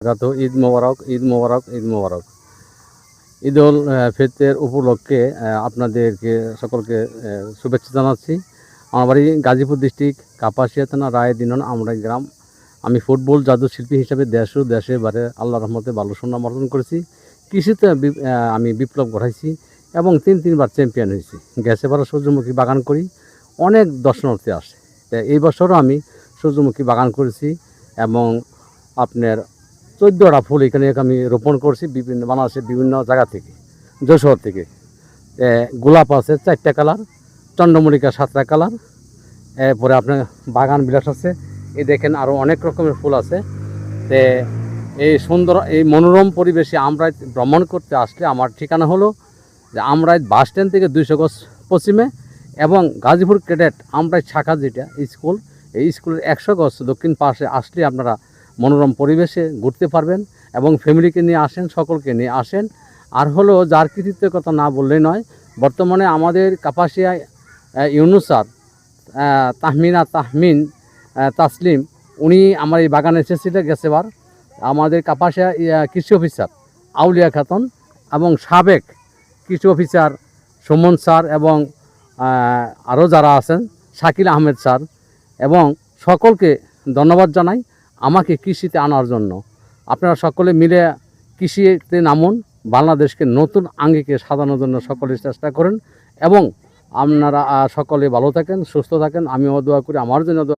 বারাকাতুহু। ঈদ মোবারক, ঈদ মোবারক, ঈদ মোবারক। ঈদুল ফিতরের উপলক্ষে আপনাদেরকে সকলকে শুভেচ্ছা জানাচ্ছি। আমার বাড়ি গাজীপুর ডিস্ট্রিক্ট, কাপাসিয়া থানা, রায়দিনন, আমরাই গ্রাম। আমি ফুটবল জাদুশিল্পী হিসেবে দেশ ও দেশের বাইরে আল্লাহর রহমতে ভালো সুনাম অর্জন করেছি। কৃষিতে আমি বিপ্লব ঘটাইছি এবং তিনবার চ্যাম্পিয়ন হয়েছি। গ্যাসে ভরা সূর্যমুখী বাগান করি, অনেক দর্শনার্থী আসে। এই বছরও আমি সূর্যমুখী বাগান করেছি এবং আপনার 14টা ফুল এখানে আমি রোপণ করছি বিভিন্ন বাংলাদেশের বিভিন্ন জায়গা থেকে, যশোর থেকে। গোলাপ আছে 4টা কালার, চন্দ্রমল্লিকা 7টা কালার, এরপরে আপনার বাগান বিলাস আছে। এই দেখেন আরও অনেক রকমের ফুল আছে। তে এই সুন্দর এই মনোরম পরিবেশে আমরাই ভ্রমণ করতে আসলে আমার ঠিকানা হলো যে আমরাই বাস স্ট্যান্ড থেকে 200 গজ পশ্চিমে এবং গাজীপুর ক্যাডেট আমরাই শাখা যেটা স্কুল, এই স্কুলের 100 গজ দক্ষিণ পাশে আসলে আপনারা মনোরম পরিবেশে ঘুরতে পারবেন এবং ফ্যামিলিকে নিয়ে আসেন, সকলকে নিয়ে আসেন। আর হলো যার কৃতিত্বের কথা না বললেই নয়, বর্তমানে আমাদের কাপাসিয়ায় ইউনুস স্যার, তাহমিন তাসলিম, উনি আমার এই বাগানে এসেছিলেন গেছেবার। আমাদের কাপাসিয়া কৃষি অফিসার আউলিয়া খাতুন এবং সাবেক কৃষি অফিসার সুমন স্যার এবং আরও যারা আছেন শাকিল আহমেদ স্যার, এবং সকলকে ধন্যবাদ জানাই আমাকে কৃষিতে আনার জন্য। আপনারা সকলে মিলে কৃষিতে নামুন, বাংলাদেশকে নতুন আঙ্গিকে সাজানোর জন্য সকলে চেষ্টা করেন এবং আপনারা সকলে ভালো থাকেন, সুস্থ থাকেন। আমিও দোয়া করি, আমার জন্য